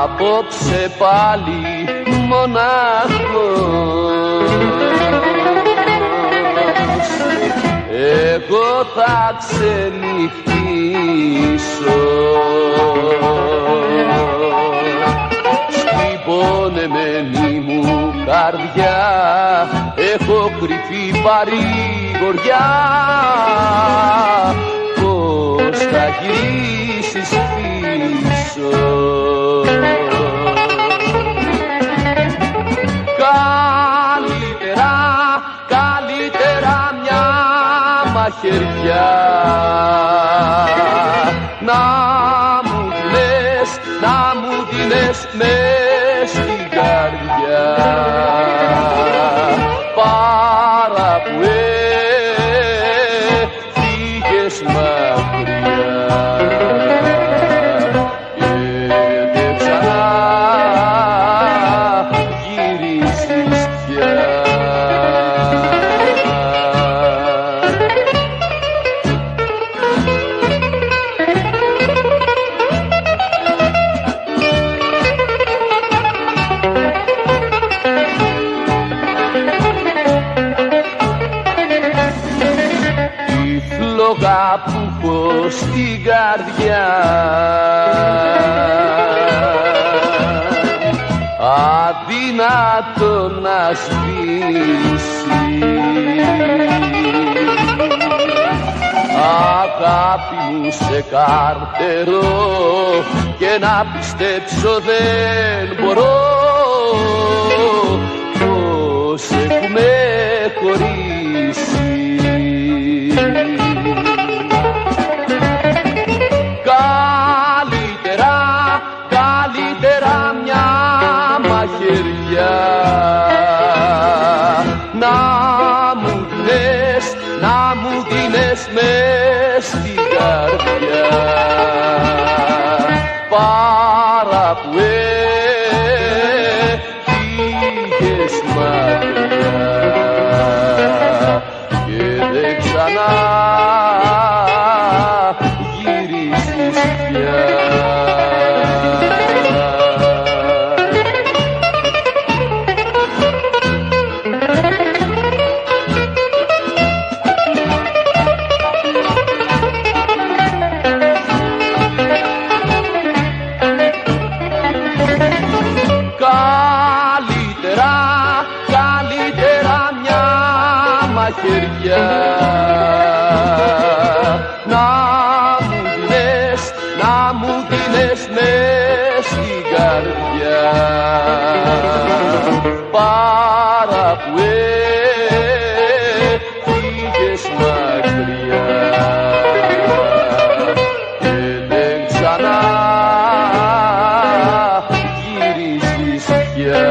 απόψε πάλι μονάχος, εγώ θα ξενυχτήσω στην πονεμένη μου καρδιά, έχω κρυφή παρηγοριά. Πώς θα γυρίσεις πίσω? Καλύτερα μια μαχαιριά να μου δίνες μες στην καρδιά, παρά που έφυγες μακριά και δεν ξανά γυρίσεις πια. Που έχω στην καρδιά αδύνατο να σβήσει, αγάπη μου σε καρτερώ και να πιστέψω δεν μπορώ πως έχουμε χωρίσει. Καλύτερα μια μαχαιριά να μου δίνες μες στην καρδιά, παρά που έφυγες μακριά και δεν ξανά γυρίσεις πια. Καλύτερα μια μαχαιριά να μου δίνες μες στην καρδιά, παρά που έφυγες μακριά και δεν ξανά γυρίσεις πια.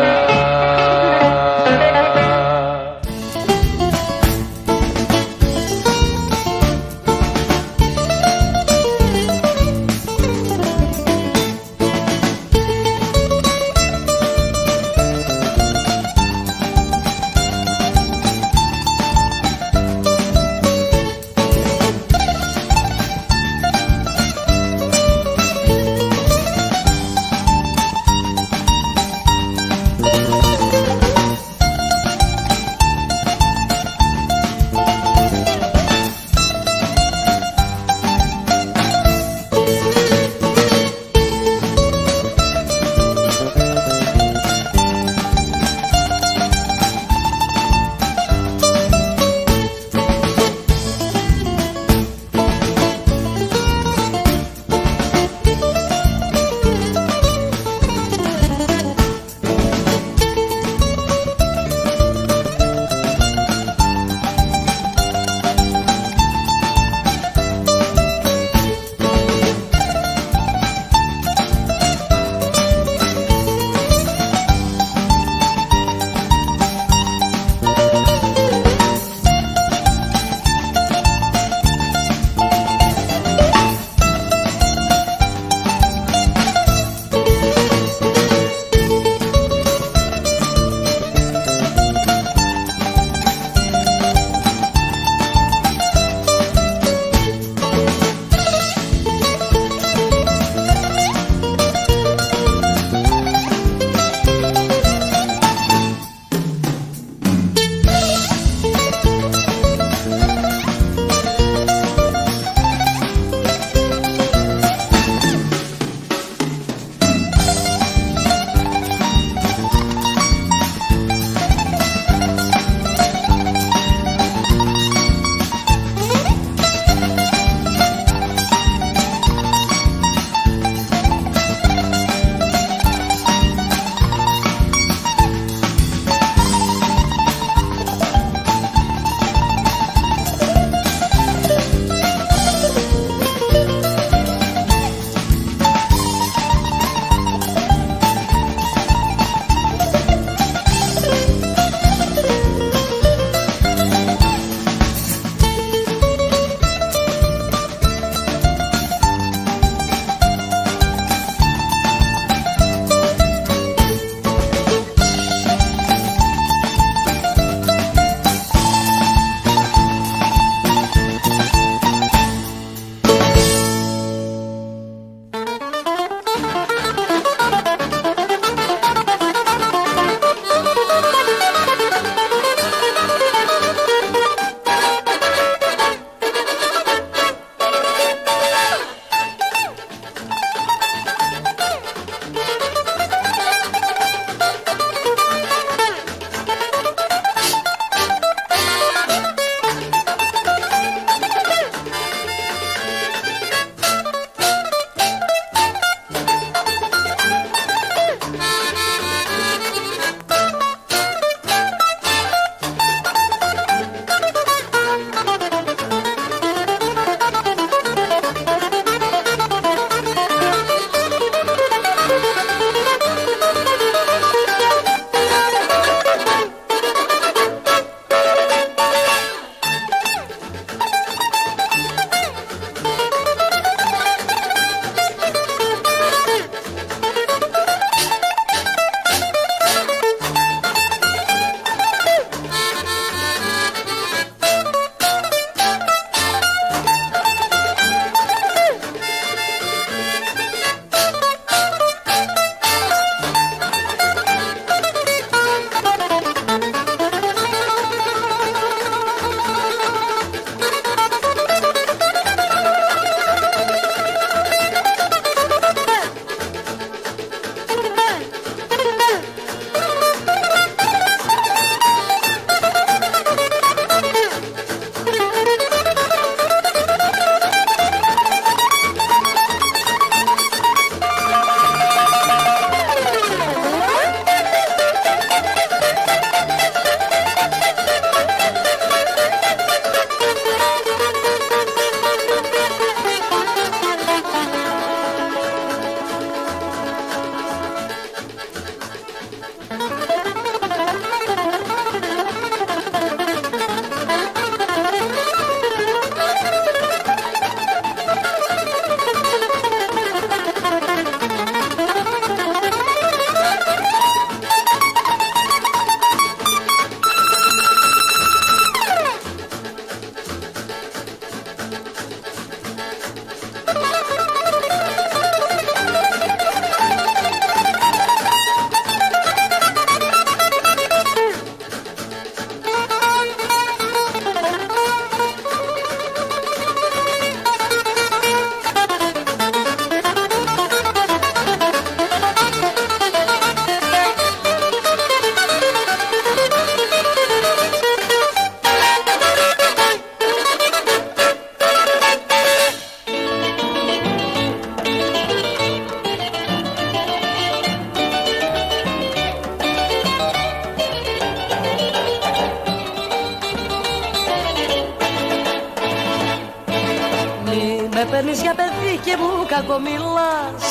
παίρνεις για παιδί και μου κακομιλάς.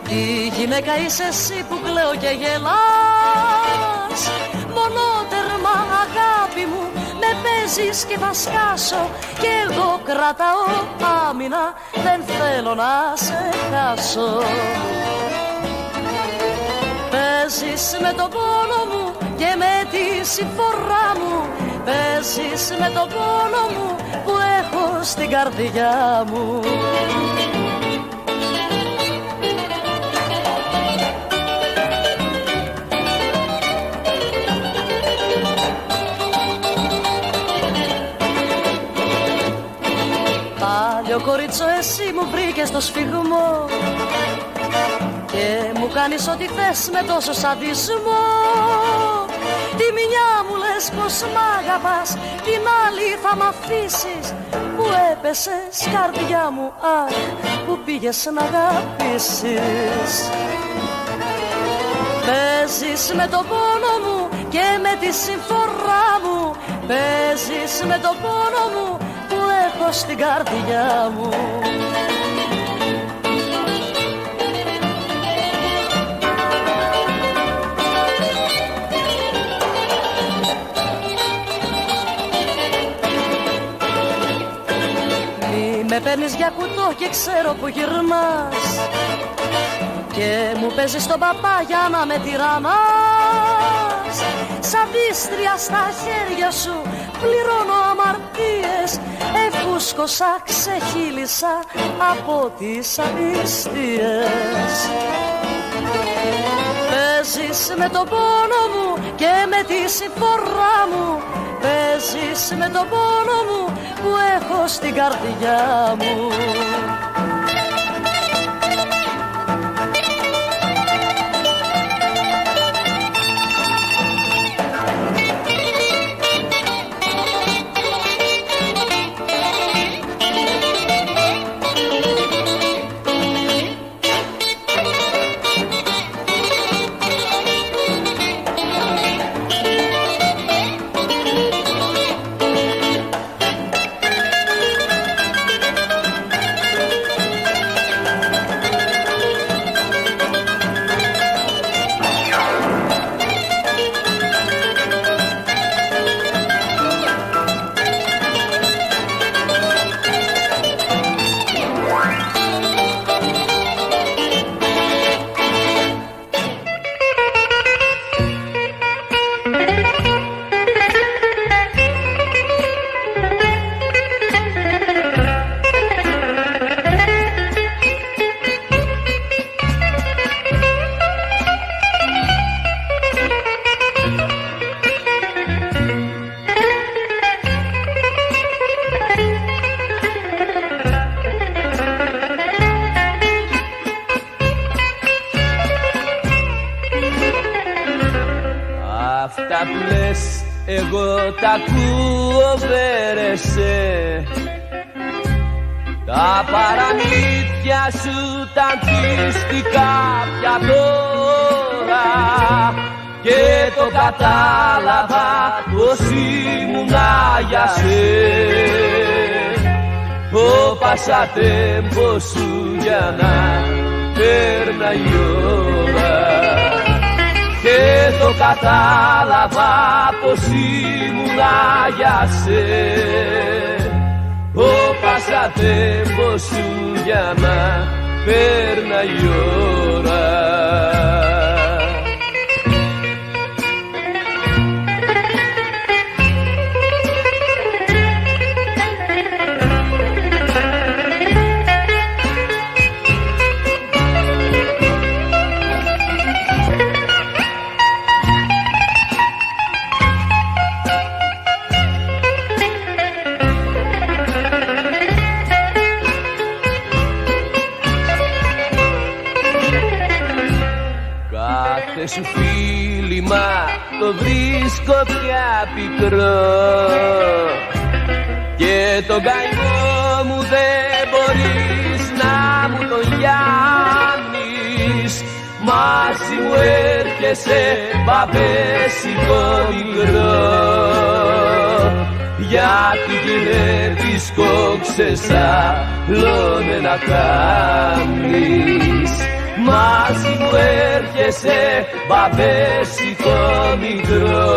Τι γυναίκα είσαι εσύ που κλαίω και γελάς. Μονότερμα αγάπη μου με παίζεις και θα σκάσω. Κι εγώ κρατάω άμυνα, δεν θέλω να σε χάσω. Παίζεις με τον πόνο μου και με τη συμφορά μου. Παίζεις με τον πόνο μου που έχω στην καρδιά μου. Παλιό κορίτσο εσύ μου βρήκες το σφιγμό και μου κάνεις ό,τι θες με τόσο σαντισμό. Τη μια μου λες πως μ' αγαπάς, την άλλη θα μ' αφήσεις. Που έπεσες καρδιά μου, αχ, που πήγες να αγαπήσεις. Παίζεις με τον πόνο μου και με τη συμφορά μου. Παίζεις με τον πόνο μου που έχω στην καρδιά μου. Με παίρνεις για κουτό και ξέρω που γυρνάς και μου παίζεις τον παπά για να με τυραννάς. Σαν δίστρια στα χέρια σου πληρώνω αμαρτίες. Εφούσκωσα, ξεχύλισα από τις αμυστίες. Παίζεις με τον πόνο μου και με τη συμφορά μου. Παίζεις με τον πόνο μου που έχω στην καρδιά μου. Αυτά που λες εγώ τα ακούω βέρεσαι. Τα παραμύθια σου τα αντίστοιχα πια τώρα. Και το κατάλαβα πως ήμουνα για σε. Ο πασατέμπο σου για να περνάει η ώρα. Και το κατάλαβα πως ήμουνα για σε. Ο πασατέμπο σου για να περνάει η ώρα. Σου φίλημα το βρίσκω πια πικρό και τον καημό μου δεν μπορείς να μου το γιάνεις. Μαζί μου έρχεσαι παπέσικο μικρό γιατί γυρεύεις κόξες άλλον να κάνεις. Μαζί μου έρχεσαι μπαμπέσικο μικρό,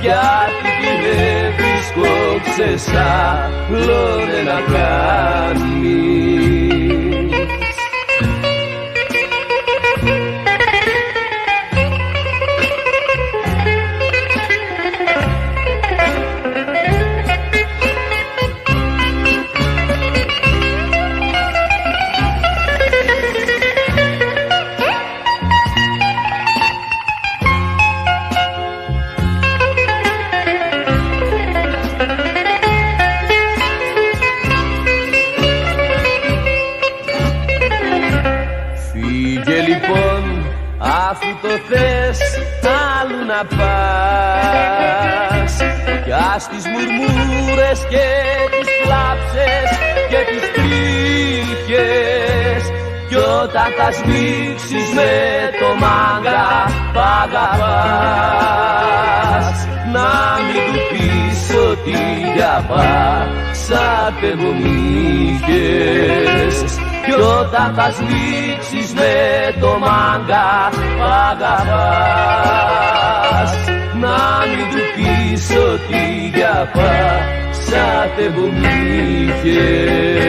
γιατί γυρεύεις κόξες άλλον να κάνεις. Αφού το θες αλλού να πας, κι ας τις μουρμούρες και τις κλάψες και τις τρίχες, κι όταν θα σμίξεις με το μάγκα π' αγαπάς, να μην του πεις ότι για πάσα εγώ μ' είχες. Κι όταν θα σμίξεις με το μάγκα π' αγαπάς, να μην του πεις ότι για πάσα εγώ μ' είχες.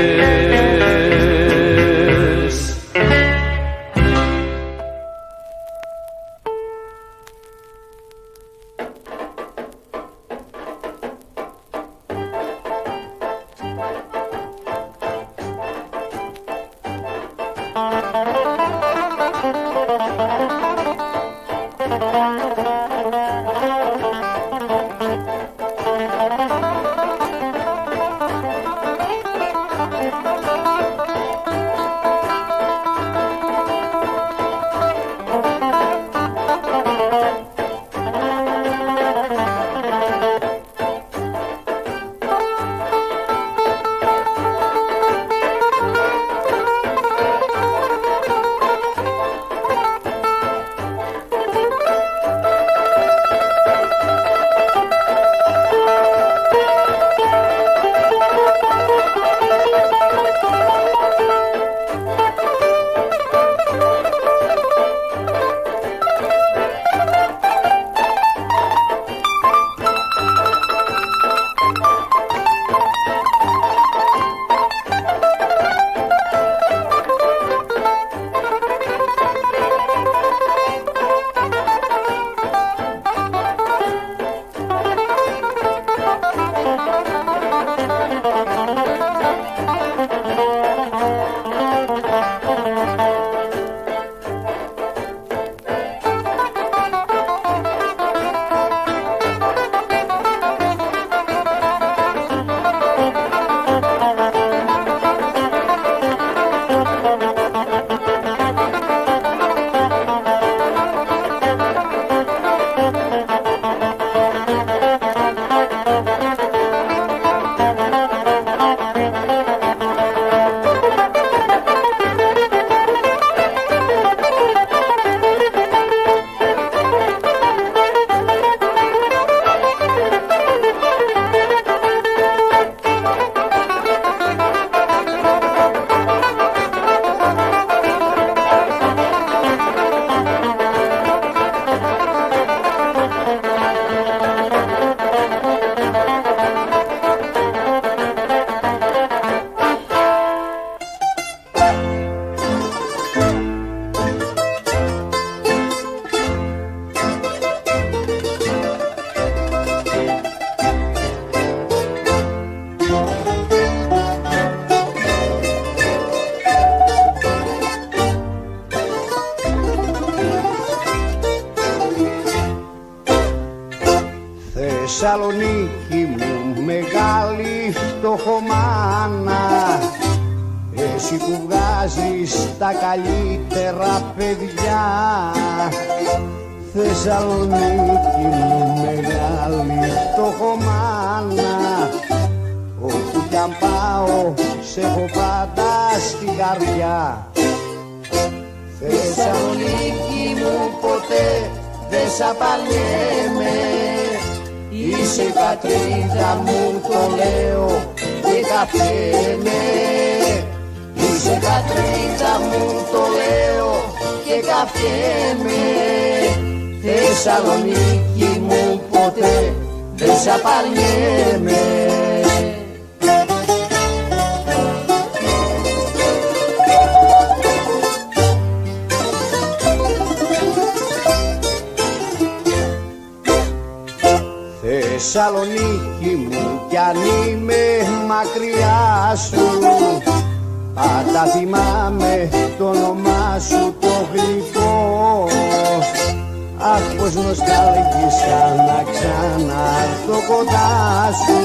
Θεσσαλονίκη μου μεγάλη φτωχομάνα, εσύ που βγάζεις τα καλύτερα παιδιά. Θεσσαλονίκη μου μεγάλη φτωχομάνα, όπου κι αν πάω σε έχω πάντα στην καρδιά. Θεσσαλονίκη μου ποτέ δεν σ' απαλιέμαι, είσαι η πατρίδα μου, το λέω και καφένε. Είσαι η πατρίδα μου, το λέω και καφένε. Θεσσαλονίκη μου, ποτέ δεν σ' απαρνιέμαι. Θεσσαλονίκη μου, κι αν είμαι μακριά σου, πάντα θυμάμαι το όνομά σου το γλυκό. Αχ, πως νοστάλγησα να ξανάρθω κοντά σου,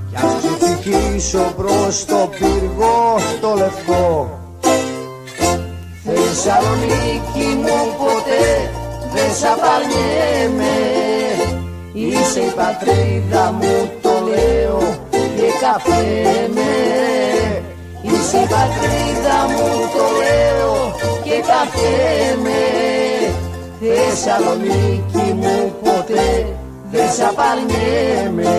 κι ας ξεφυγήσω προς το πύργο το λευκό. Θεσσαλονίκη μου, ποτέ δεν σ' απαρνιέμαι. Είσαι η πατρίδα μου, το λέω και καφένε. Είσαι η πατρίδα μου, το λέω και καφένε. Θεσσαλονίκη μου, ποτέ δεν σ' απαρνιέμαι.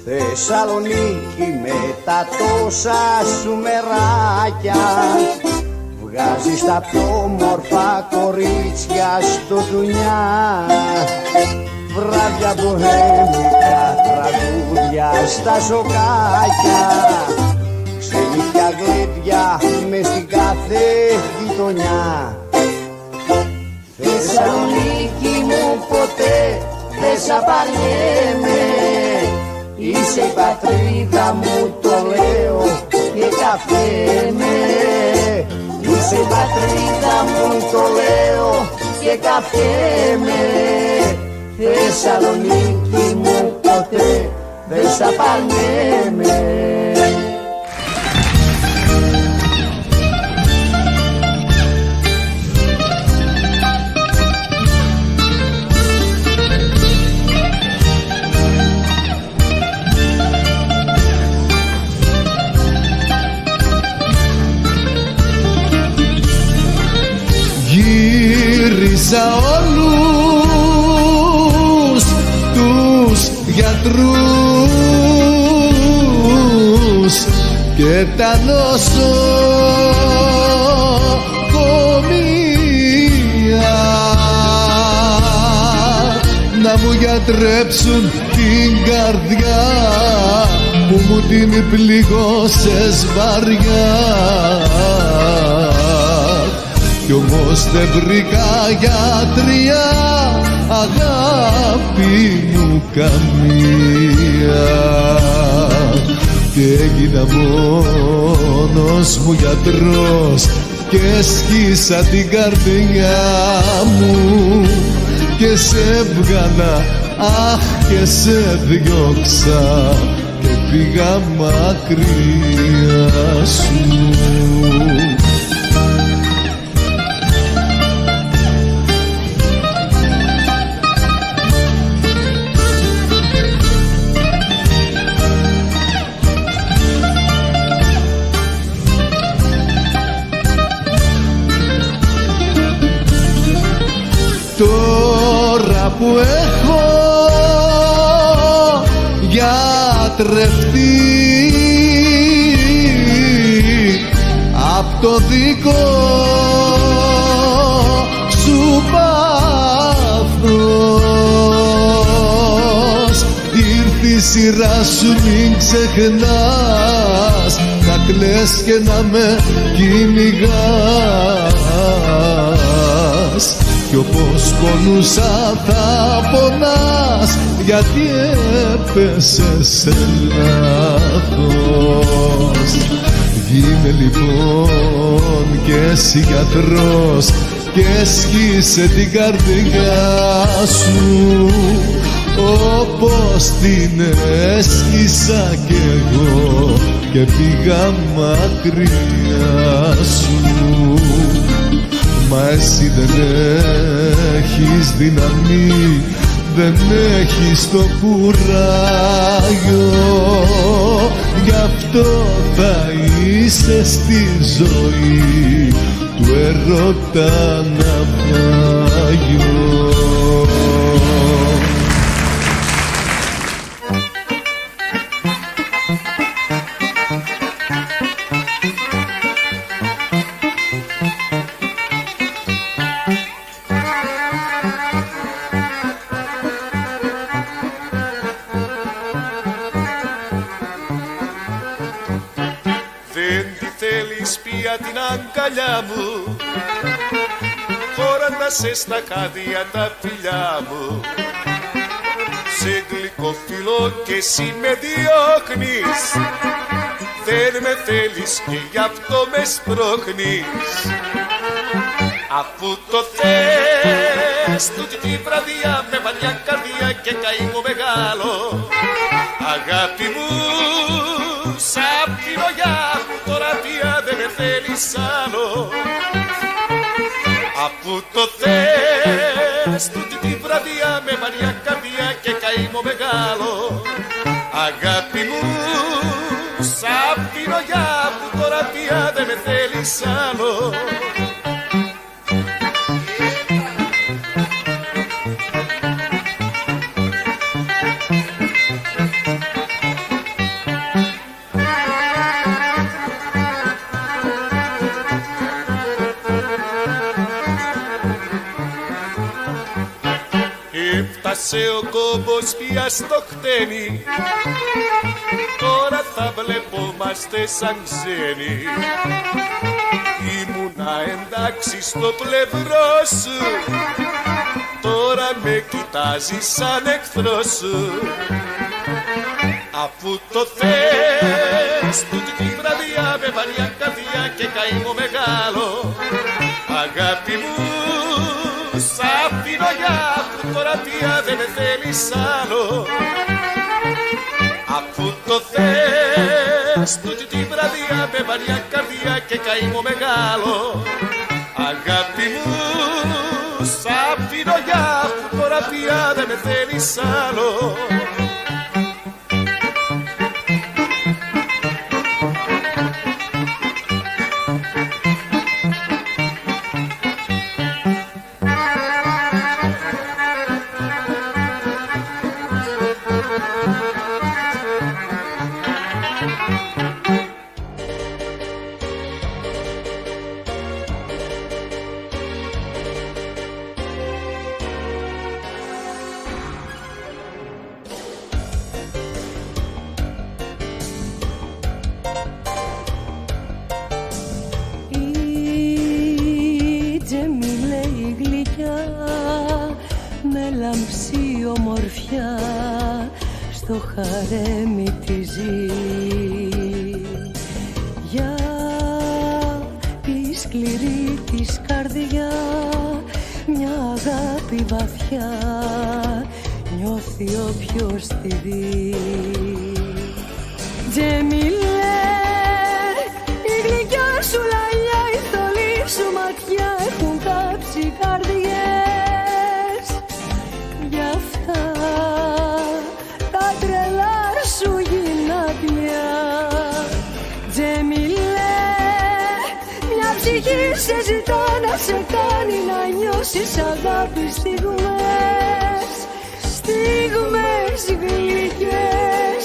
Θεσσαλονίκη με τα τόσα σου μεράκια, βγάζεις τα πιο μορφά κορίτσια στο δουνιά. Βράδια μποhemica, τραγούδια στα σοκάκια, ξενύχια γλέντια μες στην κάθε γειτονιά. Θεσσαλονίκη μου, ποτέ δεν σ' απαρνιέμαι. Είσαι η πατρίδα μου, το λέω και καφένε. Είσαι η πατρίδα μου, το λέω και καφένε. Θεσσαλονίκη μου, ποτέ δεν σ' απαρνιέμαι. Γύρισα όλους τους γιατρούς και τα νοσοκομεία να μου γιατρέψουν την καρδιά που μου την πληγώσες βαριά. Κι όμως δεν βρήκα γιατρία, αγάπη μου καμία, και έγινα μόνος μου γιατρός και σκίσα την καρδιά μου και σε έβγαλα, αχ, και σε διώξα και πήγα μακριά σου. Τώρα που έχω γιατρευτεί απ' το δικό σου πάθος, ήρθε η σειρά σου, μην ξεχνάς να κλαις και να με κυνηγάς. Κι όπως πονούσα θα πονάς, γιατί έπεσες σε λάθος. Γίνε λοιπόν και εσύ γιατρός και σκίσε την καρδιά σου, όπως την έσκισα κι εγώ και πήγα μακριά σου. Μα εσύ δεν έχεις δύναμη δεν έχεις το κουράγιο, γι' αυτό θα είσαι στη ζωή του ερώτα ναυάγιο. Την αγκαλιά μου, χώρατα σε στα χάδια τα φιλιά μου. Σε γλυκό φιλό και εσύ με διώχνεις, δεν με θέλεις και γι' αυτό με σπρώχνεις. Αφού το θες τούτη τη βραδιά με βαριά καρδιά και καημό μεγάλο, αγάπη μου σαν την ογιά που τώρα πια δεν με θέλεις άλλο. Αφού το θες τούτη τη βραδιά με βαριά καρδιά και καημό μεγάλο, αγάπη μου σαν την ογιά που τώρα πια δεν με θέλεις άλλο. Έφτασε ο κόμπος πια στο χτένι, τώρα θα βλεπόμαστε σαν ξένοι. Ήμουνα εντάξει στο πλευρό σου, τώρα με κοιτάζεις σαν εχθρό σου. Αφού το θες τούτη τη βραδιά με βαριά καρδιά και καημό μεγάλο, αγάπη μου σαν την ογιά που τώρα πια δεν με θέλεις άλλο. Αφού το θες τούτη τη βραδιά με βαριά καρδιά και καημό μεγάλο, αγάπη μου σαν την ογιά που τώρα πια δεν με θέλεις άλλο. Στο χαρέμι τη ζει για τη σκληρή της καρδιά, μια αγάπη βαθιά νιώθει όποιος τη δει. Τζεμιλέ, η γλυκιά σου λαλιά, η θολή σου ματιά έχουν κάψει καρδιές. Γι' αυτά τα τρελά σου γυνάτια. Τζεμιλέ, μια ψυχή σε ζητά να σε κάνει να νιώσεις αγάπη στιγμές. Στιγμές γλυκές,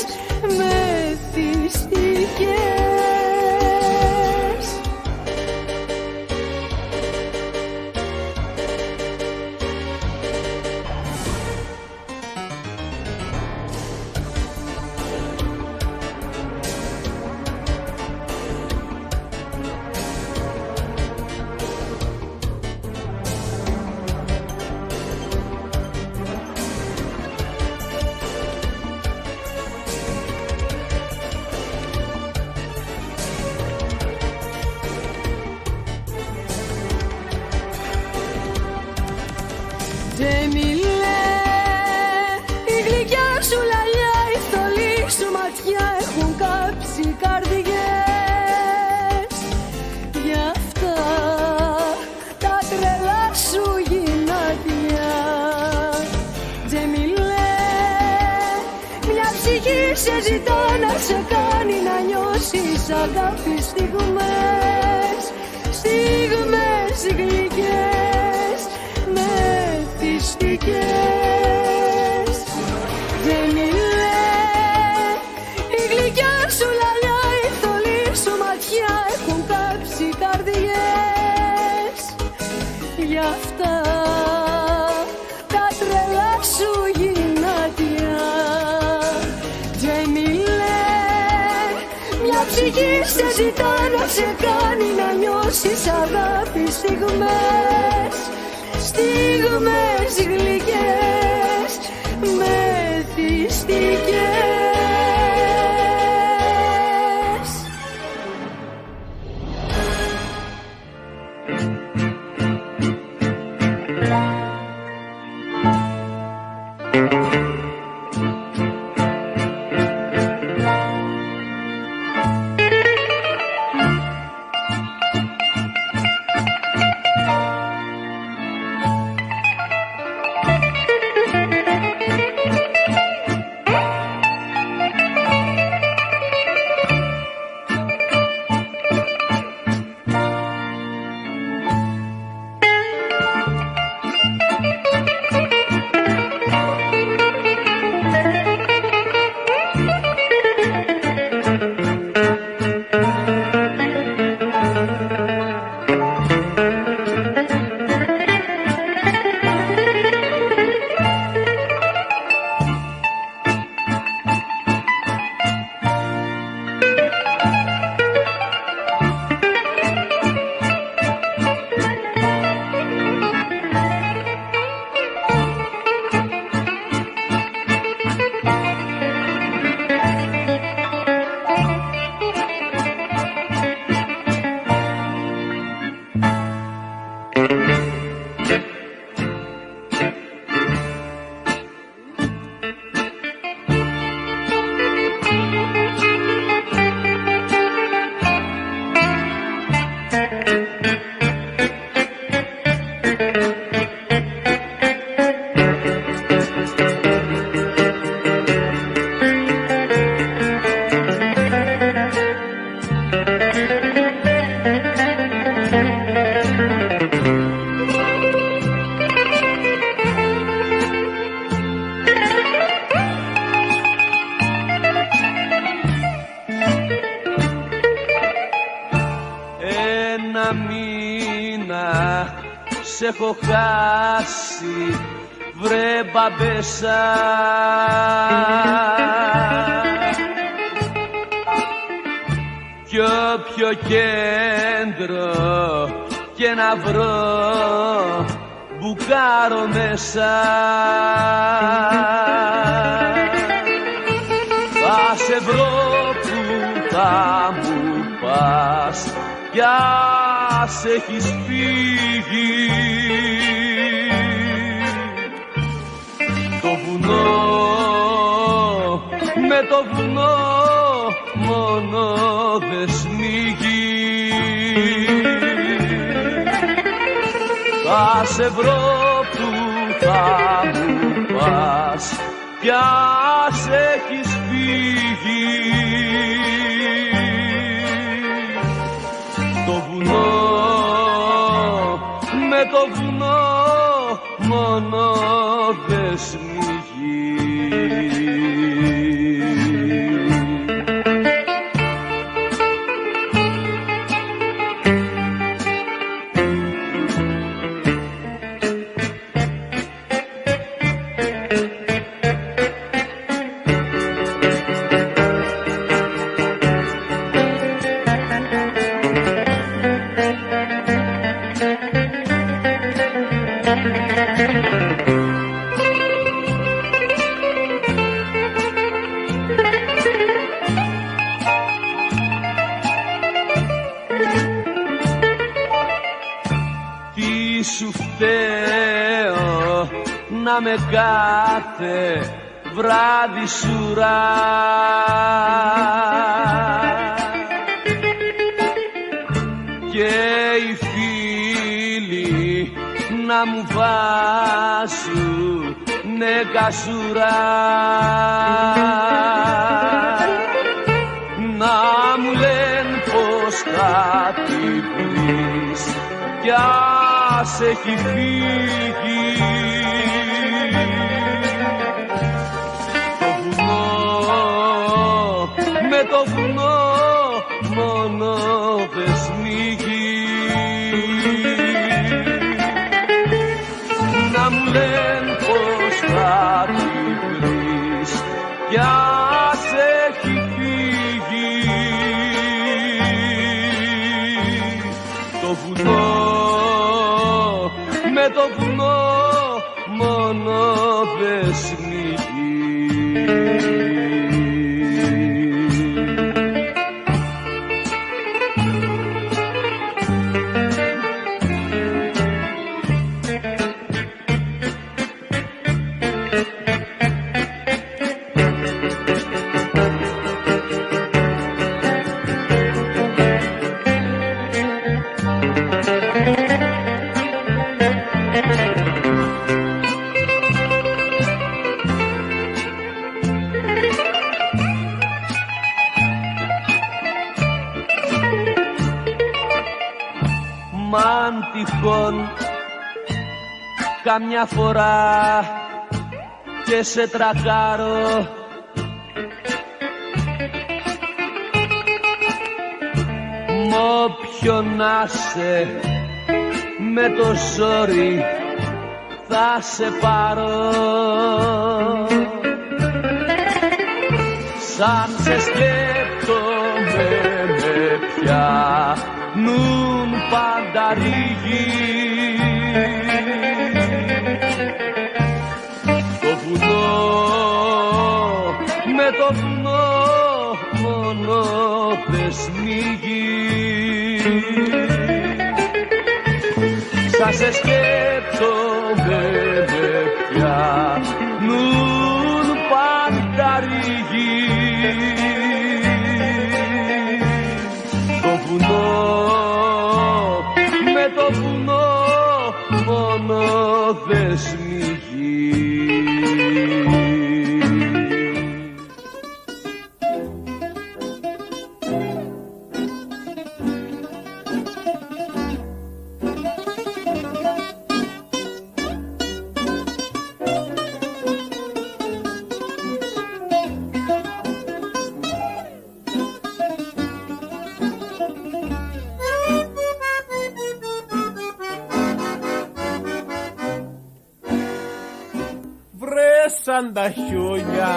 μεθυστικές. σε ζητά να σε κάνει να νιώσεις αγάπη στιγμές, στιγμές γλυκές, μεθυστικές. Γεμιλέ, η γλυκιά σου λαλιά, η θολή σου ματιά έχουν κάψει καρδιές. Γι' αυτά τα τρελά σου γυνάτια. Γεμιλέ, μια ψυχή σε ζητά να σε κάνει να νιώσεις αγάπη στιγμές, στιγμές γλυκές, μεθυστικές. Σ' έχω χάσει, βρε μπαμπέσα. Κι όποιο κέντρο και να βρω μπουκάρω μέσα. Θα σε βρω που θα μου πας κι ας έχεις φύγει. Το βουνό, με το βουνό μόνο δε σμίγει. Θα σε βρω που θα μου πας κι ας έχεις φύγει. Το βουνό, με το βουνό μόνο δε σμίγει. Τι σου φταίω να με κάθε βράδυ σουρά και οι φίλοι να να μου βάζουνε κασούρα, να μου λένε πως κάτι βρεις κι ας έχει φύγει το βουνό, με το βουνό μόνο δεν σμίγει. Να μου λένε πως κάτι βρεις κι ας έχει φύγει το βουνό, με το βουνό μόνο δεν σμίγει. Μαν τυχόν καμιά φορά και σε τρακάρω, μ' όποιον να σε με το ζόρι θα σε πάρω. Σαν σε σκέπτομαι με πιάνουν πάντα ρίγοι, το βουνό, με το βουνό μόνο δεν σμίγει. Σαν σε σκέπτομαι με πιάνουν πάντα ρίγοι, το βουνό, με το βουνό μόνο δεν σμίγει. Σαν τα χιόνια,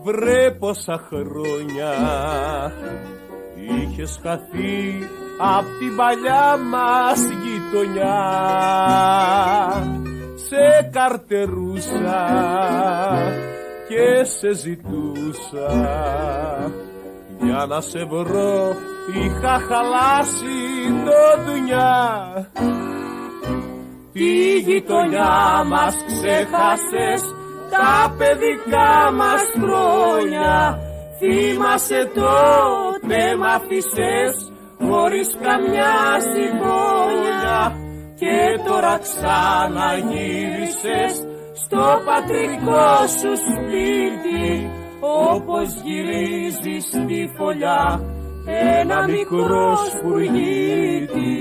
βρε πόσα χρόνια είχες χαθεί απ' την παλιά μας γειτονιά. Σε καρτερούσα και σε ζητούσα, για να σε βρω είχα χαλάσει το ντουνιά. Τη γειτονιά μας ξέχασες, τα παιδικά μας χρόνια. Θυμάσαι τότε μ' άφησες χωρίς καμιά συμπόνια. Και τώρα ξαναγύρισες στο πατρικό σου σπίτι, όπως γυρίζει στη φωλιά ένα μικρό σπουργίτι.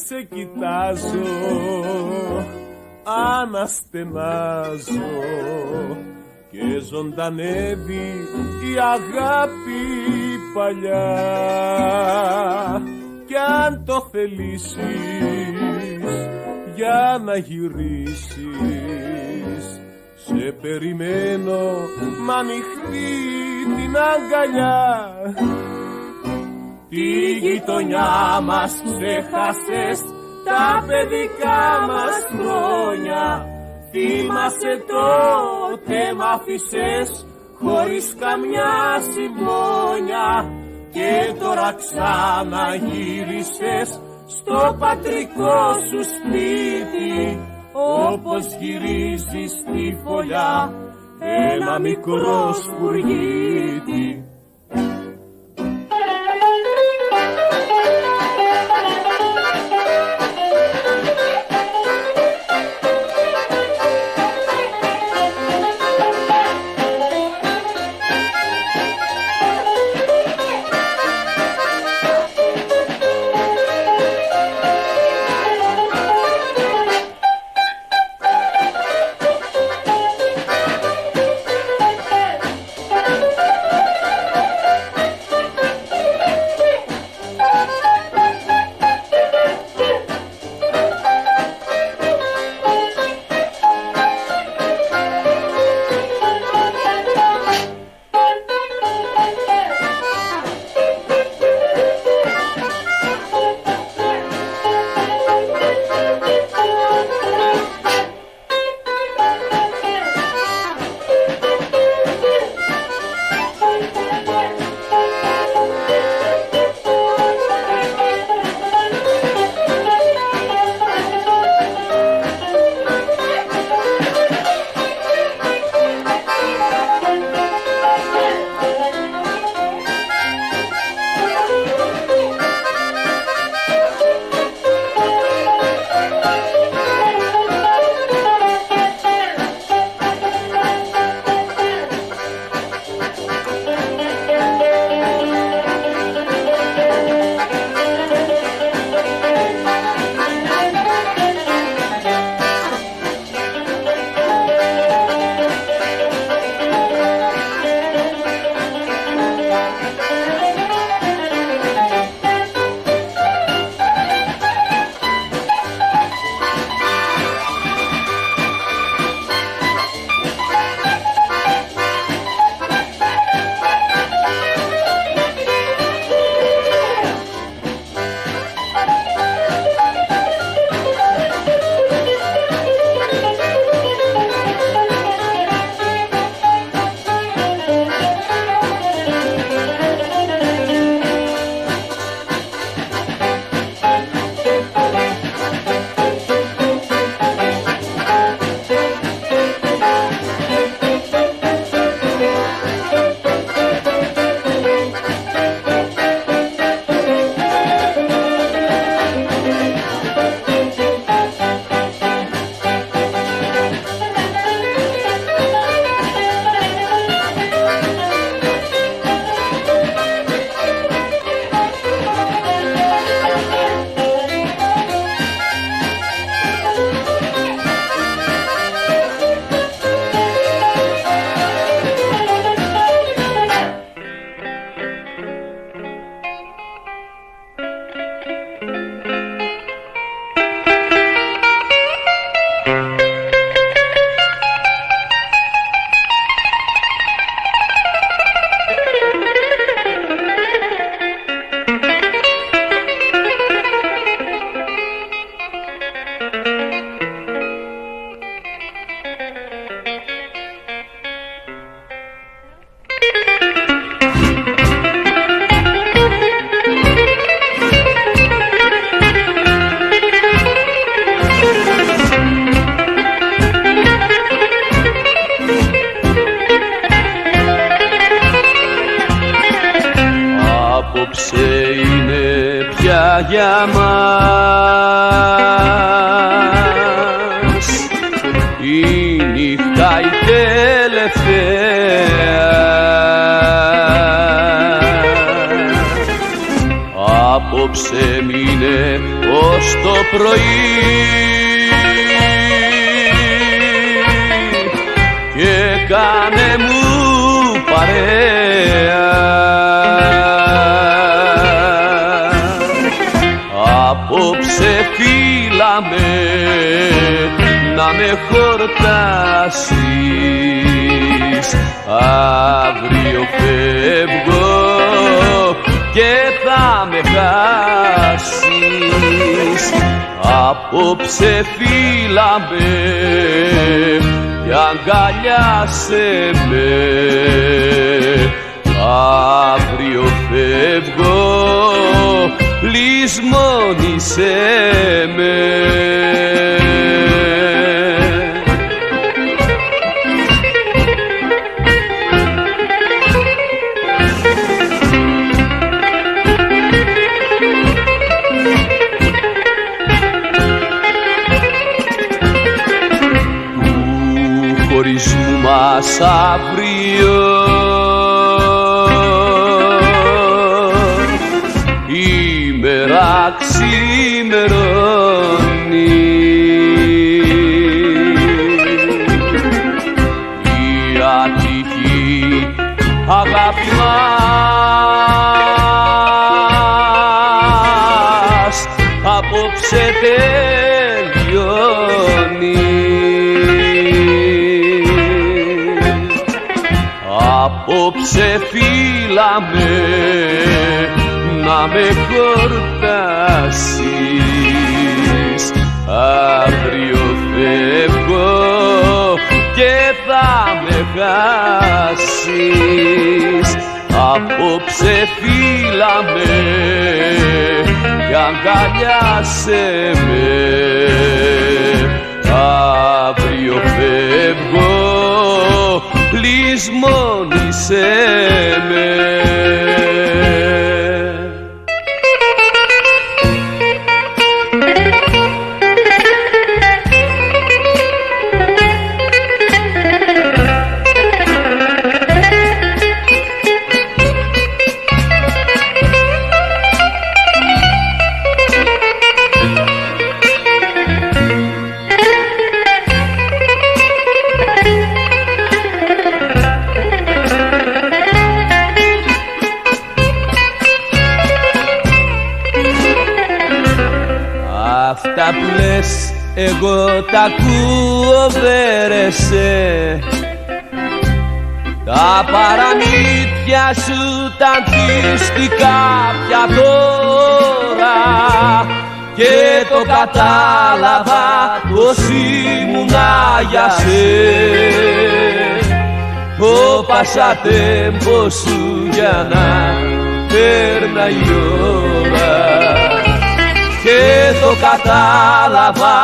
Σε κοιτάζω, αναστενάζω και ζωντανεύει η αγάπη παλιά. Κι αν το θελήσεις για να γυρίσεις, σε περιμένω μ' ανοιχτή την αγκαλιά. Τη γειτονιά μας ξέχασες, τα παιδικά μας χρόνια. Θυμάσαι τότε μ' άφησες χωρίς καμιά συμπόνια και τώρα ξαναγύρισες στο πατρικό σου σπίτι, όπως γυρίζει στη φωλιά ένα μικρό σπουργίτι. για μας η νύχτα η τελευταία. Απόψε μείνε ως το πρωί και κάνε μου παρέα. Απόψε φύλαμε να με χορτάσεις, αύριο φεύγω και θα με χάσεις. Απόψε φύλαμε και αγκαλιάσε με. Αύριο φεύγω, λησμόνισε με. Χωρισμού μας αύριο η μέρα ξημερώνει, η ατυχή αγάπη μας απόψε τελειώνει. Απόψε φύλαμε να με χορτάσεις. Αύριο φεύγω και θα με χάσεις. Απόψε φύλαμε και αγκαλιάσε με. Αύριο φεύγω, λησμόνισε με. Αυτά που λες εγώ τα ακούω βέρεσαι. Τα παραμύθια σου τα αντίστοιχα πια τώρα και το κατάλαβα πως ήμουνα για σε. Ο πασατέμπο σου για να πέρναγε η ώρα και το κατάλαβα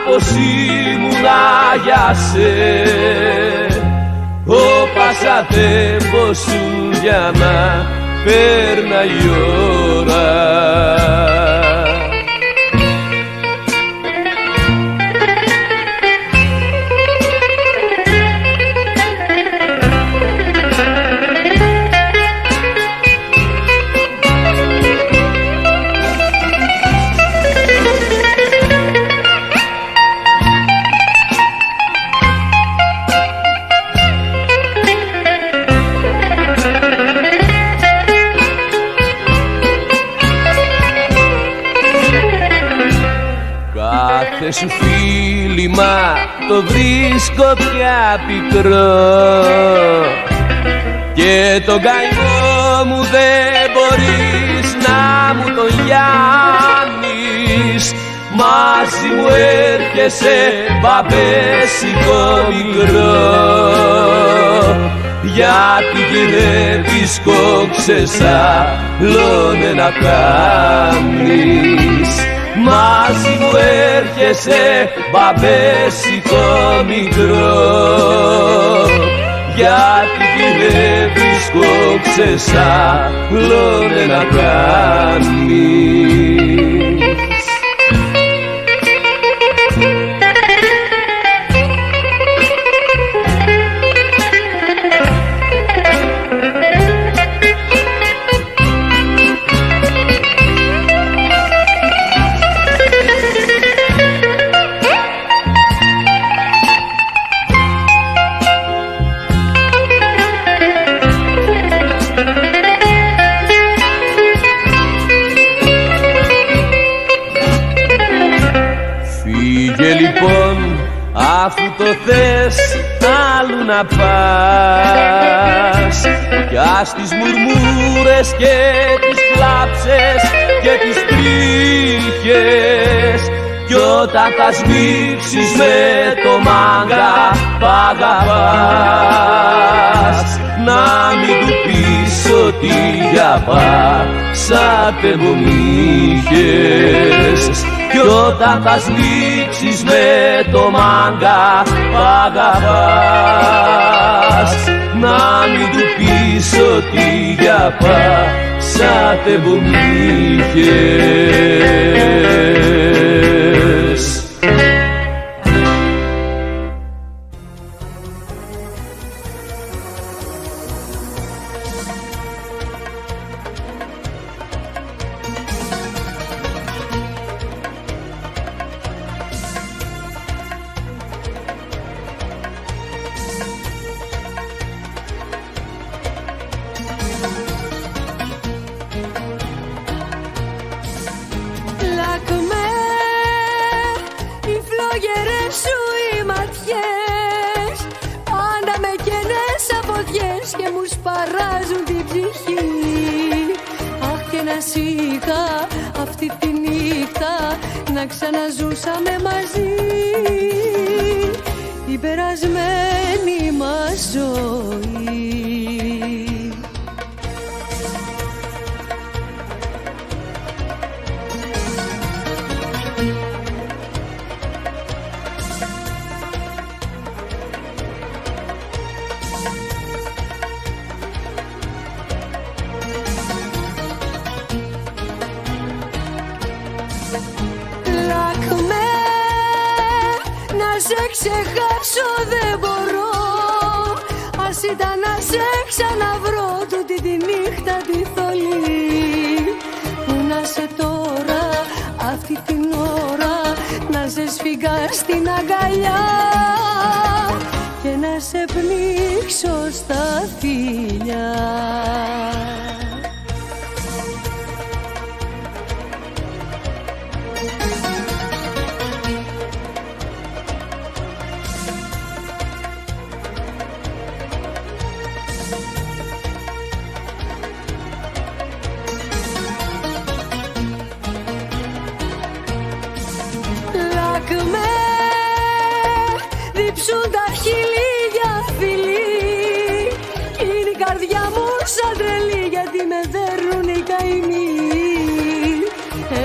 πως ήμουνα για σε. Ο πασατέμπο σου για να πέρναγε η ώρα. Κάθε σου φίλημα το βρίσκω πια πικρό και τον καημό μου δεν μπορείς να μου τον λιάνεις. Μαζί μου έρχεσαι μπαμπέσικο μικρό, γιατί γυρεύεις κόξες άλλον να κάνεις. Μαζί μου έρχεσαι μπαμπέσικο μικρό, γιατί γυρεύεις κόξες άλλον να κάνεις. Φύγε λοιπόν αφού το θες άλλου να πας, κι ας τις μουρμούρες και τις κλάψες και τις τρίχες κι όταν θα σμίξεις με το μάγκα π' αγαπάς. Να μην του πεις ότι για πάσα μου είχες, κι όταν θα σμίξεις με το μάγκα π' αγαπάς. Να μην του πεις ότι για πάσα μου είχες. Και μου σπαράζουν την ψυχή. Αχ, και να σήκα αυτή τη νύχτα να ξαναζούσαμε μαζί την περασμένη μας ζωή. Σε ξεχάσω δεν μπορώ, ας ήταν να σε ξαναβρω τούτη τη νύχτα τη θολή. Πού να σε τώρα αυτή την ώρα, να σε σφίγγα στην αγκαλιά και να σε πνίξω στα φιλιά. Διψούν τα χείλη για φιλί, κι είναι η καρδιά μου σαν τρελή, γιατί με δέρνουν οι καημοί.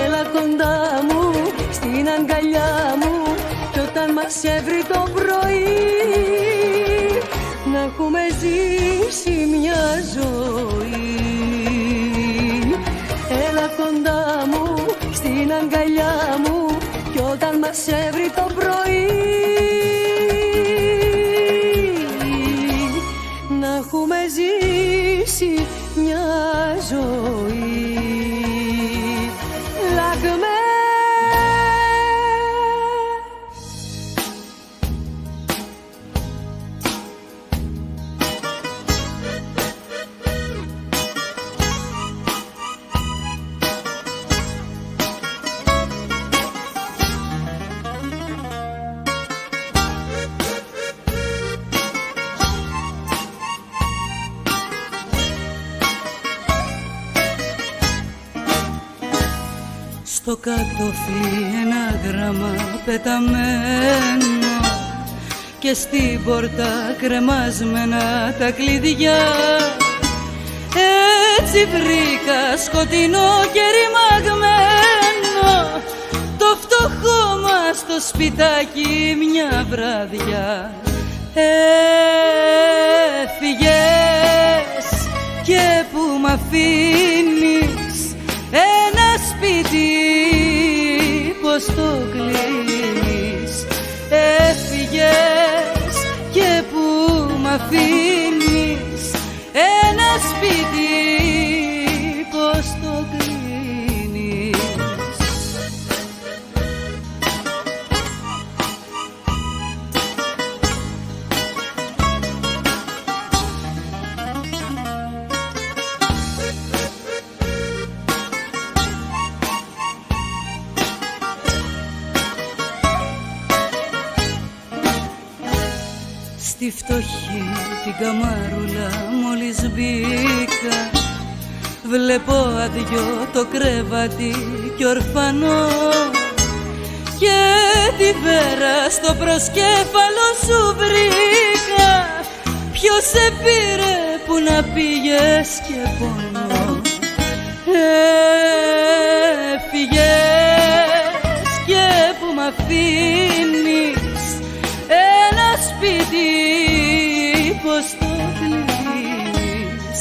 Έλα κοντά μου, στην αγκαλιά μου, κι όταν μας έβρει το πρωί να έχουμε ζήσει μια ζωή. Έλα κοντά μου, στην αγκαλιά μου, κι όταν μας έβρει το πρωί να έχουμε ζήσει μια ζωή. Λάκμε. Στο κατόφλι ένα γράμμα πεταμένο και στην πόρτα κρεμασμένα τα κλειδιά. Έτσι βρήκα σκοτεινό και ρημαγμένο το φτωχό μας το σπιτάκι μια βράδια. Έφυγες και που μ' αφήνεις ένα σπίτι, πως το κλείνεις. Έφυγες και που μ' αφήνεις ένα σπίτι, πως το κλείνεις. Στη φτωχή την καμαρούλα μόλις μπήκα, βλέπω αδειό το κρεβάτι κι ορφανό και τη βέρα στο προσκέφαλο σου βρήκα. Ποιος σε πήρε που να πήγες και πόνο? Έφυγες και που μ' αφήνεις ένα σπίτι, πως το κλείνεις?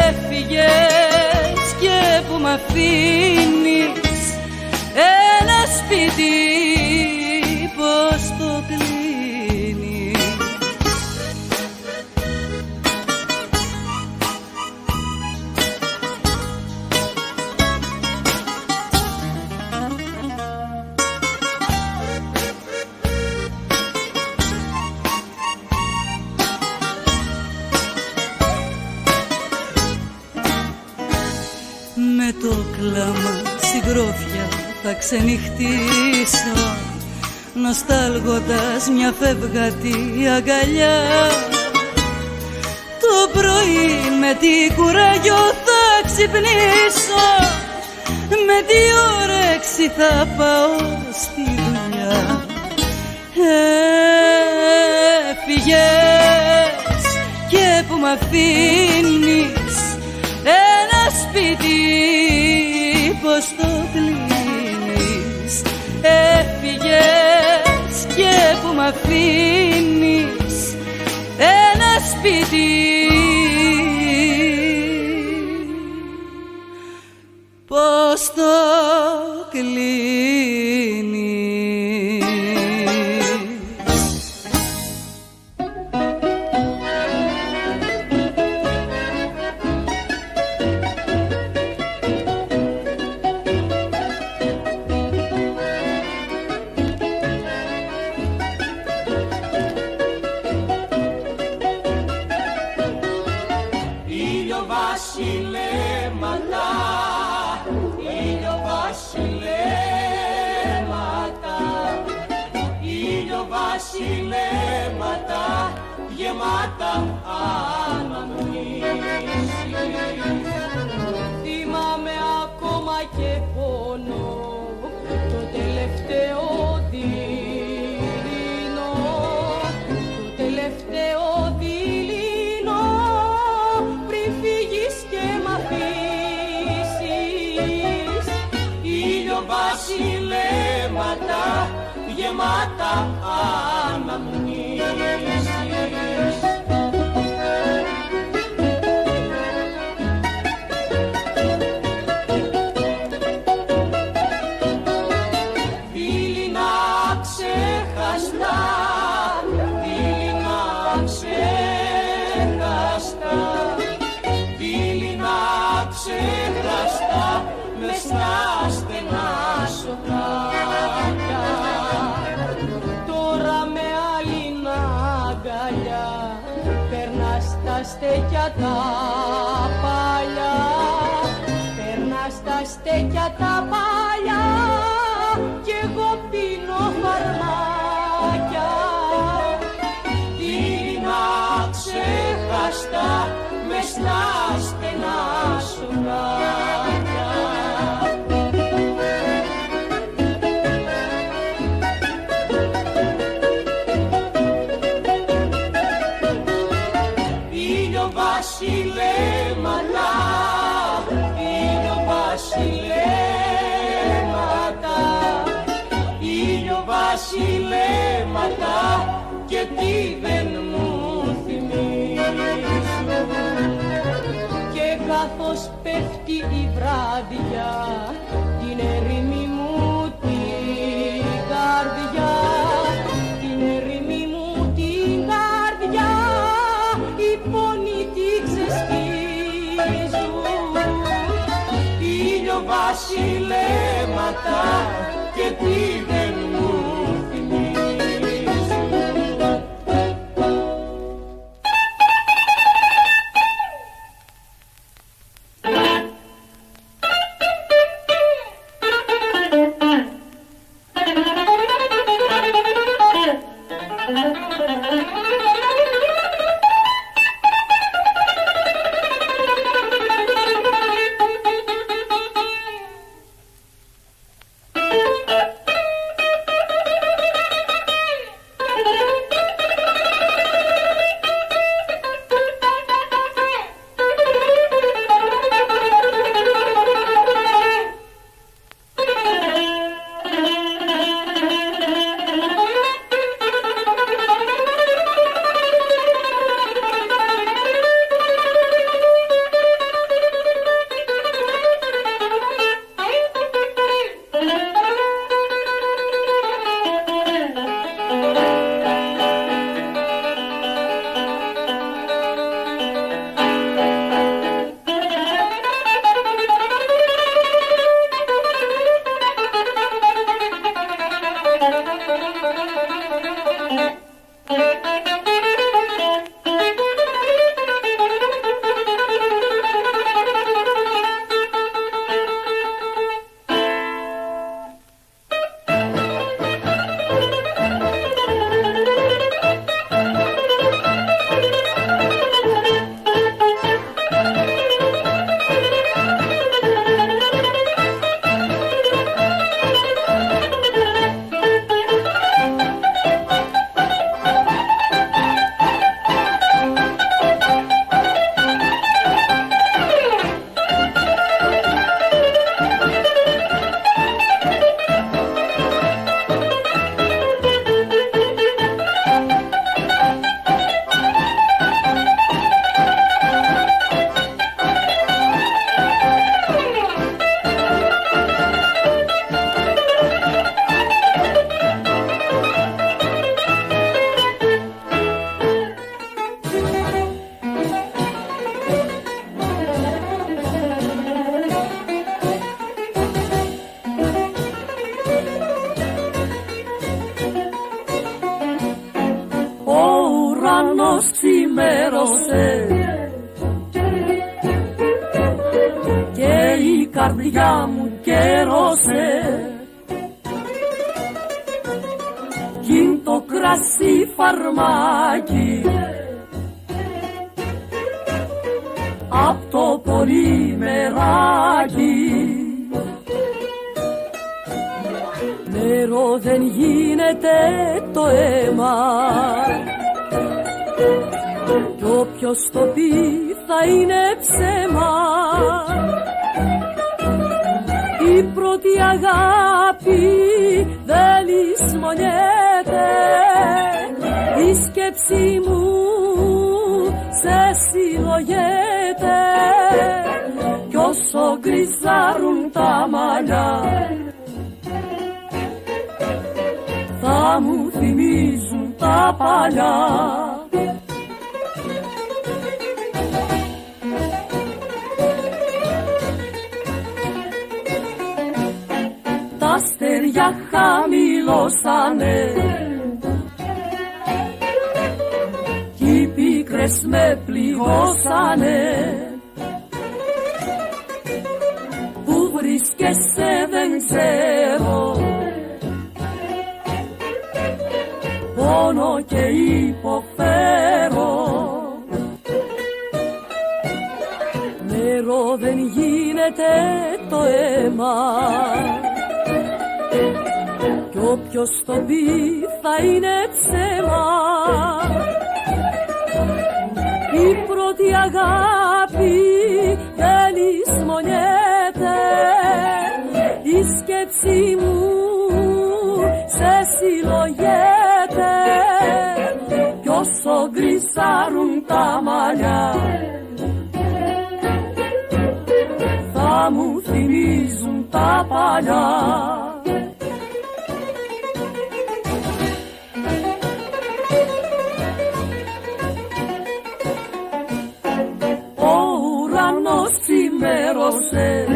Έφυγες και που μ' αφήνεις ένα σπίτι, πως το κλείνεις? Με το κλάμα συντρόφια θα ξενυχτήσω, νοστάλγοντας μια φεύγατη αγκαλιά. Το πρωί με τι κουράγιο θα ξυπνήσω, με τι όρεξη θα πάω στη δουλειά. Έφυγες και που μ' αφήνεις ένα σπίτι, πως το κλείνεις? Έφυγες και που μ' αφήνεις ένα σπίτι, πως το κλείνεις? Βασιλέματα γεμάτα αναμνήσεις. Θυμάμαι ακόμα και πόνο, το τελευταίο δειλινό, το τελευταίο δειλινό, πριν φύγεις και μ' αφήσεις. Ήλιο βασιλέματα γεμάτα αναμνήσεις. Δειλινά ξεχαστά, δειλινά ξεχαστά, δειλινά ξεχαστά, μες στα στενά σοκάκια. Τώρα με άλλη αγκαλιά περνάς τα στέκια τα παλιά, περνάς τα στέκια τα παλιά κι εγώ πίνω φαρμάκια. Δειλινά ξεχαστά μες στα στενά σοκάκια. Βασιλέματα, ήλιο βασιλέματα, ήλιο βασιλέματα, και τι δεν μου θυμίζουν. Και καθώς πέφτει η βράδια, την ερήμη μου την καρδιά, την ερήμη μου την καρδιά, οι πόνοι τη ξεσκίζουν. Ήλιο βασιλέματα και τι δεν μου θυμίζουν. ξημέρωσε και η καρδιά μου κέρωσε κι είναι το κρασί φαρμάκι απ' το πολυμεράκι. Νερό δεν γίνεται το αίμα κι όποιος το πει θα είναι ψέμα. Η πρώτη αγάπη δεν λησμονιέται, η σκέψη μου σε συλλογέται κι όσο γκριζάρουν τα μαλλιά θα μου θυμίζουν τα παλιά. Τα αστέρια χαμηλώσανε κι οι πίκρες με πληγώσανε. Πού βρίσκεσαι δεν ξέρω, πόνο και υποφέρω. Νερό δεν γίνεται το αίμα κι όποιος το πει θα είναι ψέμα. Η πρώτη αγάπη δεν λησμονιέται, η σκέψη μου σε συλλογέται κι όσο γκρισάρουν τα μαλλιά θα μου θυμίζουν τα παλιά. Ο ουρανός ξημέρωσε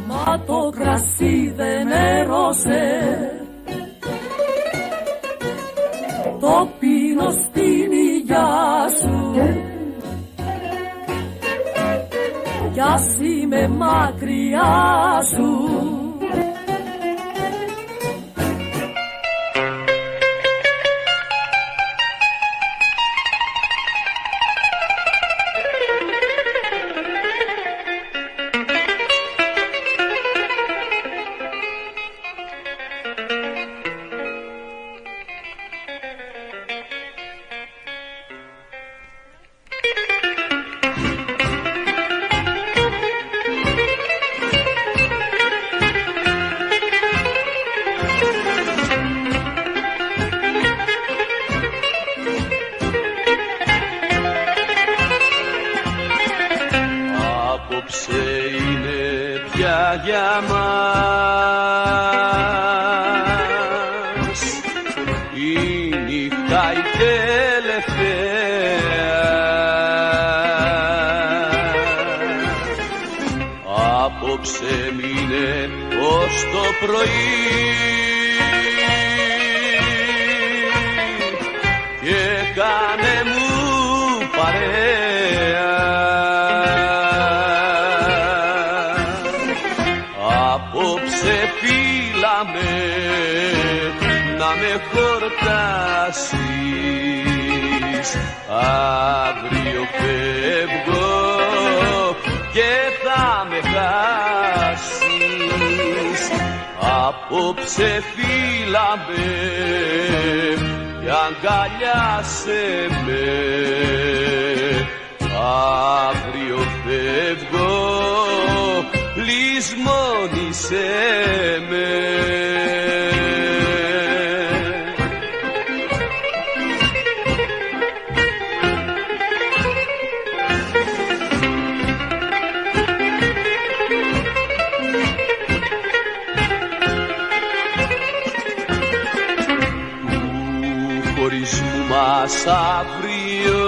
μα το κρασί δεν έρωσε. Το πίνω στην υγειά σου κι ας είμαι μακριά σου. για μας η νύχτα η τελευταία. Απόψε μείνε ως το πρωί και κάνε μου παρέα. Απόψε φύλαμε να με χορτάσεις, αύριο φεύγω και θα με χάσεις. Απόψε φύλαμε και αγκαλιάσαι με, αύριο φεύγω, λησμόνησέ με. Του χωρισμού μας αύριο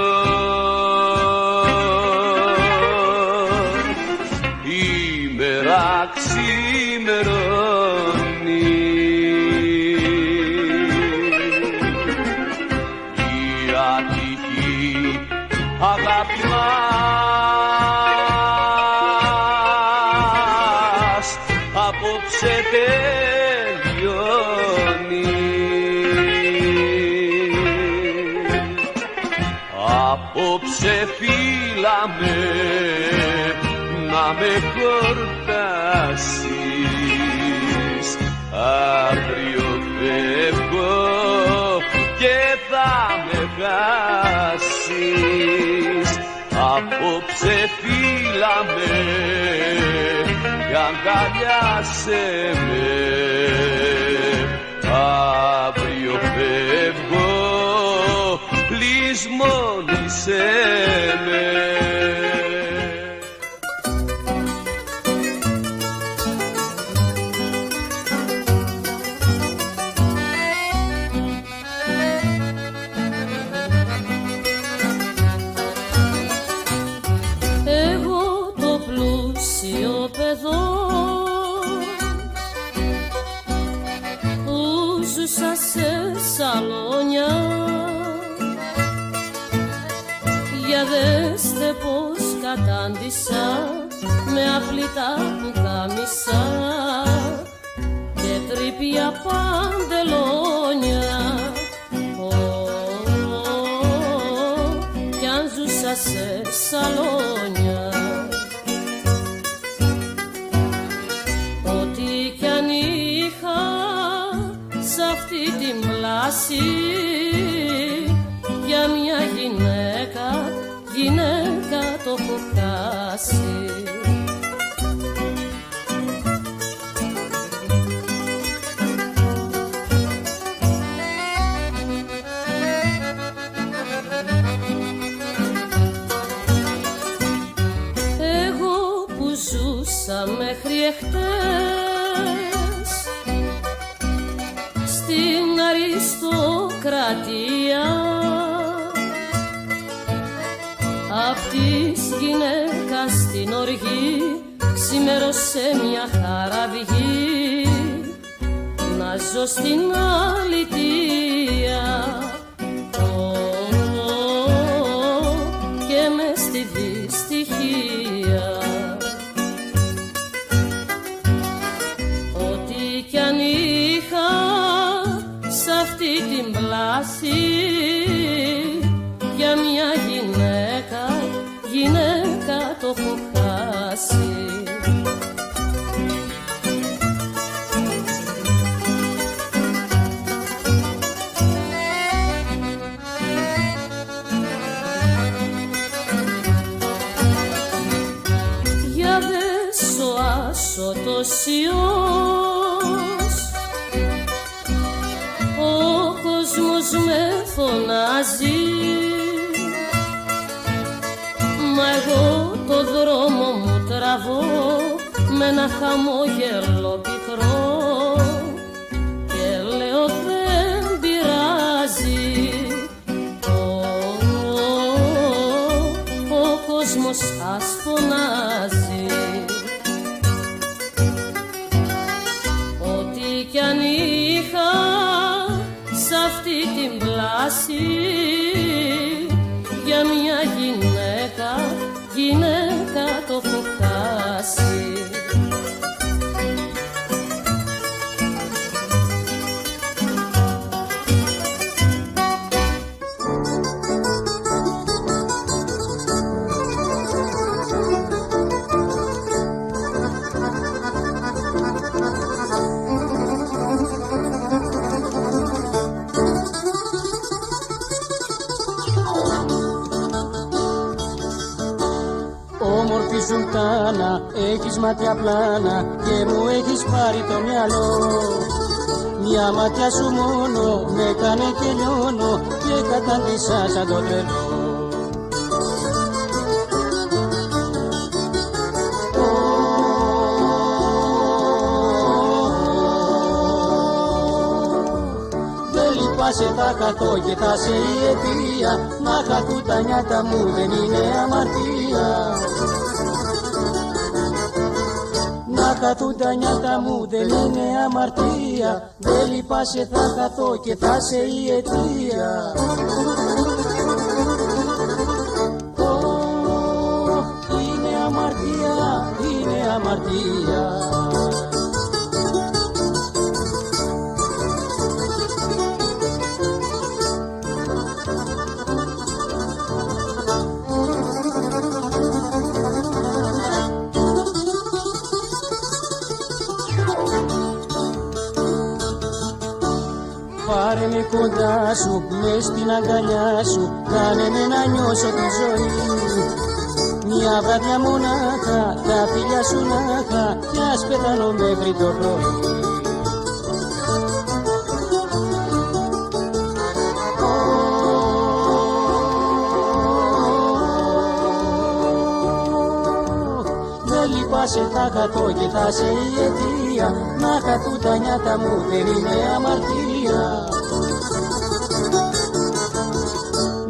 ξημερώνει άτυχη αγάπη μας απόψε τελειώνει. Απόψε φύλαμε να με χορτάσεις, αύριο φεύγω και θα με χάσεις. Απόψε φύλαμε και αγκαλιάσαι με, αύριο φεύγω, λησμόνησέ με. Σε σαλόνια, για δέστε πως κατάντησα με απλητά πουκάμισα και τρίπια παντελόνια. Κι αν ζούσα σε σαλόνια, ό,τι κι αν είχα σ' αυτή την πλάση, για μια γυναίκα το έχω χάσει. Εγώ που ζούσα μέχρι εχθές στην αριστοκρατία, απ' της γυναίκας την οργή ξημέρωσε μια χαραυγή, να ζω στην αλητεία και μες στη δυστυχία. Ό,τι κι αν είχα σ' αυτή την πλάση, για μια γυναίκα το έχω χάσει. Για δες ο άσωτος ο κόσμος με φωνάζει, μα εγώ το δρόμο μου τραβώ με ένα χαμόγελο πικρό και λέω δεν πειράζει. Ο κόσμος ας φωνάζει, ό,τι κι αν είχα σ' αυτή την πλάση, για μια γυναίκα το έχω χάσει. Όμορφη σουλτάνα, έχεις μάτια πλάνα και μου έχεις πάρει το μυαλό. Μια ματιά σου μόνο με κάνε και λιώνω και κατάντησα σαν το τρελό. Δεν λυπάσαι, θα χαθώ και θα σε η αιτία, να χαθούν τα νιάτα μου δεν είναι αμαρτία. Να χαθούν τα νιάτα μου δεν είναι αμαρτία. Δεν λυπάσαι, θα χαθώ και θα σε η αιτία. κοντά σου, μες στην αγκαλιά σου, κάνε με να νιώσω τη ζωή. Μια βράδια μονάχα, τα φιλιά σου να είχα, κι ας πεθάνω μέχρι το πρωί. Σε θα χαθώ και θα σε η αιτία, να χαθούν τα νιάτα μου δεν είναι αμαρτία.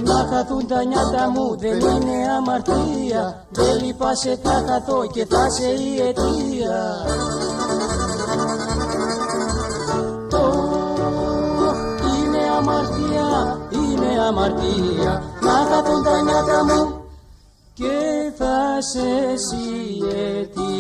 Να χαθούν τα νιάτα μου δεν είναι αμαρτία, δεν λυπάσαι θα χαθώ και θα σε η αιτία. Είναι αμαρτία, είναι αμαρτία, να χαθούν τα νιάτα μου και θα σε εσύ αιτία.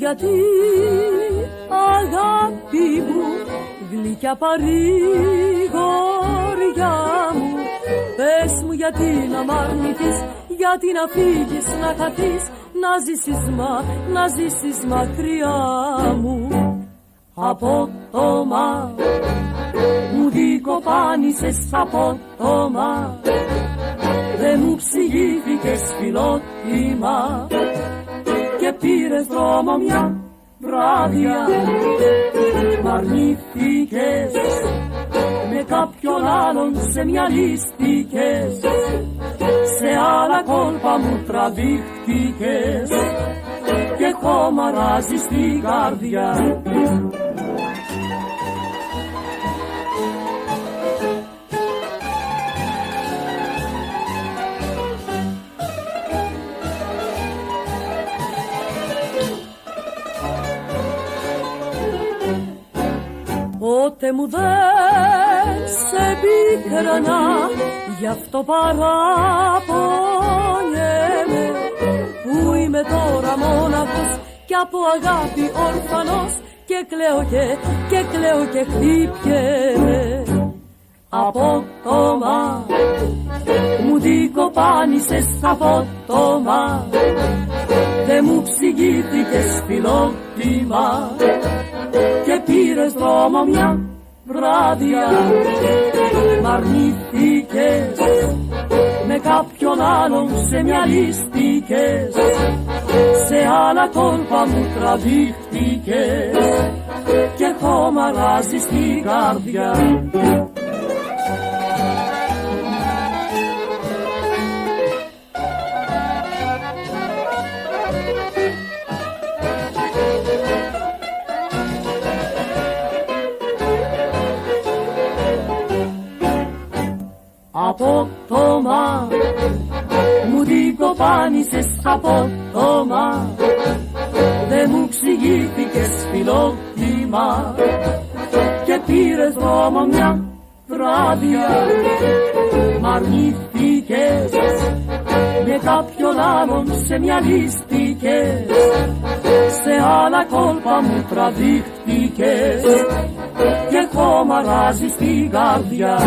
γιατί αγάπη μου, γλυκιά παρηγοριά μου, πες μου γιατί να μ' αρνηθείς, γιατί να φύγεις, να χαθείς, να ζήσεις μακριά μου. Απότομα μου δικοπάνησες, απότομα δε μου ψηγήθηκες φιλότιμα και πήρες δρόμο μια βράδια, μ' αρνήθηκες, με κάποιον άλλον σε μυαλίστηκες, σε άλλα κόλπα μου τραβήχτηκες και χωμαράζεις την καρδιά. Πότε μου δεν σε πίκρανα, γι' αυτό παραπονιέμαι, που είμαι τώρα μόναχος κι από αγάπη όρφανος και κλαίω και χτυπιέμαι. Απότομα μου δικοπάνησες, απότομα δε μου ψηγήθηκες φιλότιμα και πήρες δρόμο μια βράδια, μ' αρνήθηκες, με κάποιον άλλον σε μυαλίστηκες, σε άλλα κόλπα μου τραβήχτηκες και χωμαράζεις την καρδιά. Απότομα μου δικοπάνησες, απότομα δε μου ξηγήθηκες φιλότιμα και πήρες δρόμο μια βράδια, μ' αρνήθηκες, με κάποιον άλλον σε μυαλίστηκες, σε άλλα κόλπα μου τραβήχτηκες και χωμαράζεις την καρδιά.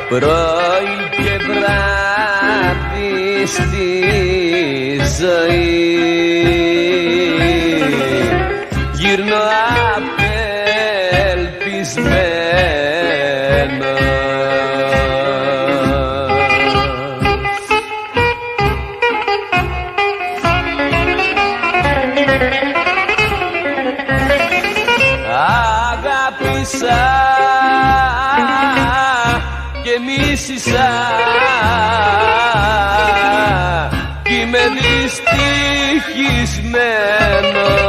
Πρωί και βράδυ στη ζωή γύρνω απελπισμένος. Αγάπησα και μίσησα κι είμαι δυστυχισμένος.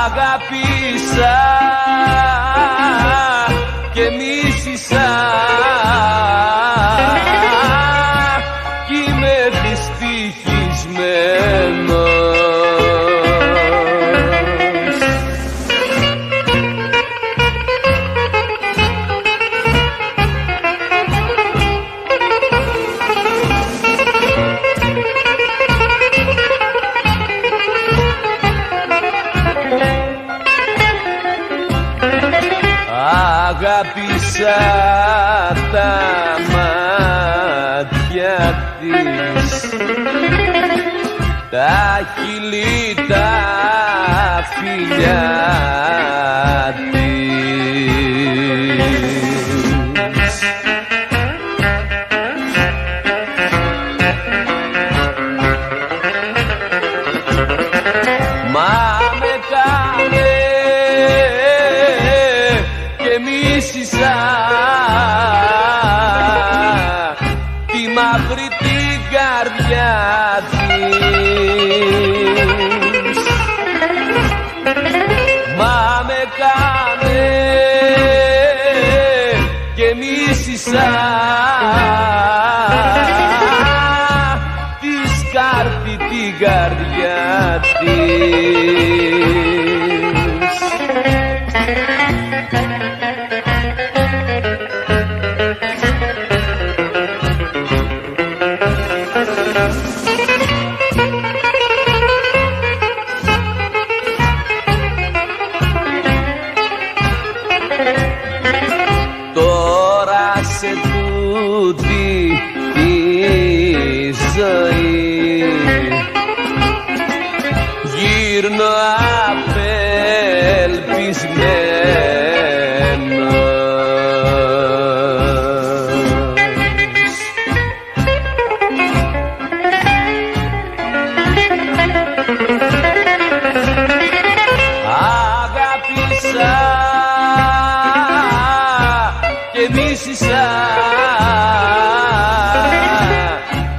Αγάπησα και μίσησα κι είμαι δυστυχισμένος. Αγάπησα τα μάτια της, τα χείλη, τα φιλιά της. Μα με κάνε μίσησα τη μαύρη την καρδιά της. Μα με κάνε και μίσησα τη σκάρτη την καρδιά της. Τώρα σε τούτη τη ζωή γύρνω απελπισμένος. Αγάπησα και μίσησα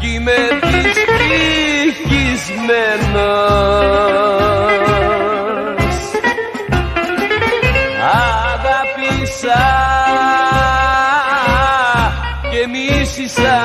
κι είμαι δυστυχισμένος. Αγάπησα και μίσησα